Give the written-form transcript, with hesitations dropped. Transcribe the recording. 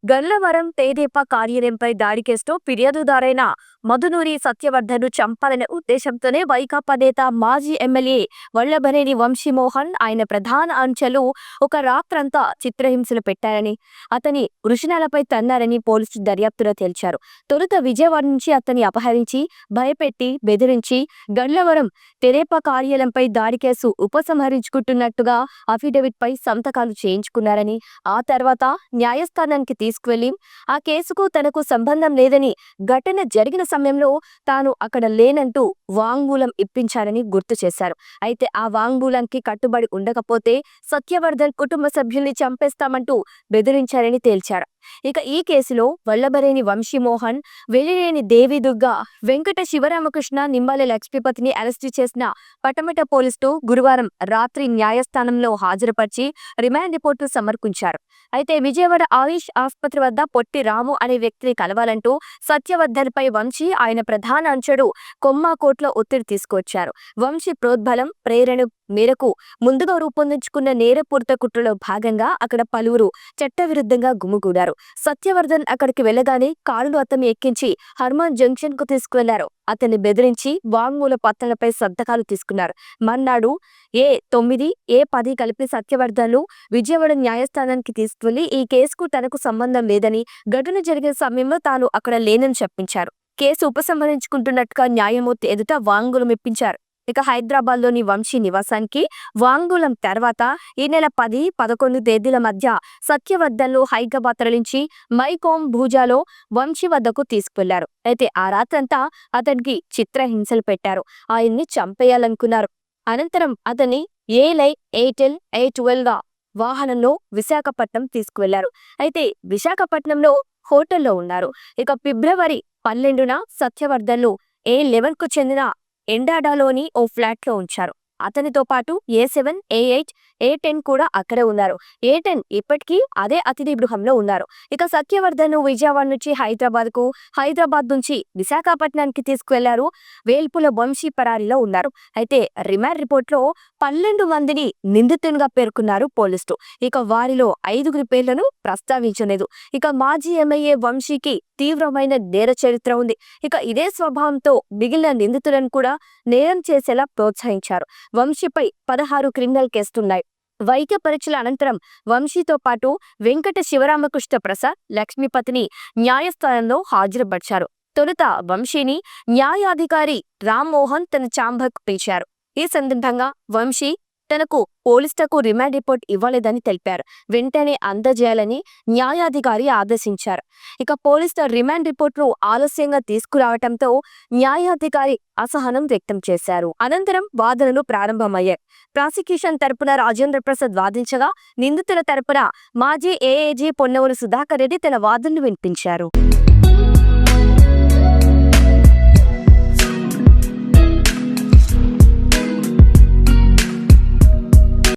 గన్నవరం తెదేపా కార్యాలయంపై దాడి కేసులో ఫిర్యాదుదారైన మధునూరి సత్యవర్ధన్ను చంపాలనే ఉద్దేశంతోనే వైకాపా నేత మాజీ ఎమ్మెల్యే వల్లభనేని వంశీమోహన్ ఆయన ప్రధాన అంచెలు ఒక రాత్రంతా చిత్రహింసలు పెట్టారని, అతని వృషణాలపై తన్నారని పోలీసులు దర్యాప్తులో తేల్చారు. తొలుత విజయవాడ నుంచి అతన్ని అపహరించి, భయపెట్టి, బెదిరించి గన్నవరం తెదేపా కార్యాలయంపై దాడి కేసు ఉపసంహరించుకుంటున్నట్టుగా అఫిడవిట్పై సంతకాలు చేయించుకున్నారని, ఆ తర్వాత న్యాయస్థానానికి తీసుకువెళ్లి ఆ కేసుకు తనకు సంబంధం లేదని, ఘటన జరిగిన సమయంలో తాను అక్కడ లేనంటూ వాంగ్మూలం ఇప్పించారని గుర్తు చేశారు. అయితే ఆ వాంగ్మూలానికి కట్టుబడి ఉండకపోతే సత్యవర్ధన్ కుటుంబ సభ్యుల్ని చంపేస్తామంటూ బెదిరించారని తేల్చారు. ఇక ఈ కేసులో వల్లభనేని వంశీమోహన్, వెలినేని దేవిదుర్గ, వెంకట శివరామకృష్ణ, నిమ్మల లక్ష్మీపతిని అరెస్టు చేసిన పటమట పోలీసులు గురువారం రాత్రి న్యాయస్థానంలో హాజరుపరిచి రిమాండ్ రిపోర్టు సమర్పించారు. అయితే విజయవాడ ఆయుష్ ఆసుపత్రి వద్ద పొట్టి రాము అనే వ్యక్తిని కలవాలంటూ సత్యవర్ధన్ పై వంశీ, ఆయన ప్రధాన అంచెడు కొమ్మాకోట్లో ఒత్తిడి తీసుకొచ్చారు. వంశీ ప్రోద్బలం, ప్రేరణ మేరకు ముందుగా రూపొందించుకున్న నేరపూరిత కుట్రలో భాగంగా అక్కడ పలువురు చట్టవిరుద్ధంగా గుమిగూడారు. సత్యవర్ధన్ అక్కడికి వెళ్లగానే కారును అతన్ని ఎక్కించి హనుమాన్ జంక్షన్ కు తీసుకువెళ్లారు. అతన్ని బెదిరించి వాంగ్మూల పత్రాలపై సంతకాలు తీసుకున్నారు. మర్నాడు ఏ9, ఏ10 కలిపి సత్యవర్ధన్లు విజయవాడ న్యాయస్థానానికి తీసుకువెళ్లి ఈ కేసుకు తనకు సంబంధం లేదని, ఘటన జరిగిన సమయంలో తాను అక్కడ లేనని చెప్పించారు. కేసు ఉపసంహరించుకుంటున్నట్టుగా న్యాయమూర్తి ఎదుట వాంగ్మూలం ఇప్పించారు. ఇక హైదరాబాద్లోని వంశీ నివాసానికి వాంగ్మూలం తర్వాత ఈ నెల 10, 11 తేదీల మధ్య సత్యవర్ధన్లు హైదరాబాద్ తరలించి మైకోం భూజాలో వంశీ వద్దకు తీసుకువెళ్లారు. అయితే ఆ రాత్రంతా అతనికి చిత్రహింసలు పెట్టారు. ఆయన్ని చంపేయాలనుకున్నారు. అనంతరం అతన్ని ఏలై ఎయిర్టెల్ A12 వాహనంలో విశాఖపట్నం తీసుకువెళ్లారు. అయితే విశాఖపట్నంలో హోటల్లో ఉన్నారు. ఇక ఫిబ్రవరి 12న సత్యవర్ధన్లు A11కు చెందిన ఎండాడాలోని ఓ ఫ్లాట్లో ఉంచారు. అతనితో పాటు A7, A8, A10 కూడా అక్కడే ఉన్నారు. A10 ఇప్పటికీ అదే అతిథి గృహంలో ఉన్నారు. ఇక సత్యవర్ధన్ విజయవాడ నుంచి హైదరాబాద్ నుంచి విశాఖపట్నానికి తీసుకువెళ్లారు. వేల్పుల వంశీ పరారీలో ఉన్నారు. అయితే రిమాండ్ రిపోర్ట్లో 12 మందిని నిందితులుగా పేర్కొన్నారు పోలీసులు. ఇక వారిలో 5గురి పేర్లను ప్రస్తావించలేదు. ఇక మాజీ ఎమ్మెల్యే వంశీకి తీవ్రమైన నేర చరిత్ర ఉంది. ఇక ఇదే స్వభావంతో మిగిలిన నిందితులను కూడా నేరం చేసేలా ప్రోత్సహించారు. వంశీపై 16 క్రిమినల్ కేసులున్నాయి. వైద్య పరీక్షల అనంతరం వంశీతో పాటు వెంకట శివరామకృష్ణ ప్రసాద్, లక్ష్మీపతిని న్యాయస్థానంలో హాజరుపరిచారు. తొలుత వంశీని న్యాయాధికారి రామ్మోహన్ తన ఛాంబర్కు పిలిచారు. ఈ సందర్భంగా వంశీ తనకు పోలీసులకు రిమాండ్ రిపోర్ట్ ఇవ్వలేదని తెలిపారు. వెంటనే అందజేయాలని న్యాయాధికారి ఆదేశించారు. ఇక పోలీసుల రిమాండ్ రిపోర్టును ఆలస్యంగా తీసుకురావడంతో న్యాయాధికారి అసహనం వ్యక్తం చేశారు. అనంతరం వాదనలు ప్రారంభమయ్యాయి. ప్రాసిక్యూషన్ తరపున రాజేంద్ర ప్రసాద్ వాదించగా, నిందితుల తరపున మాజీ ఏఏజీ పొన్నవూరు సుధాకర్ రెడ్డి తన వాదనలు వినిపించారు.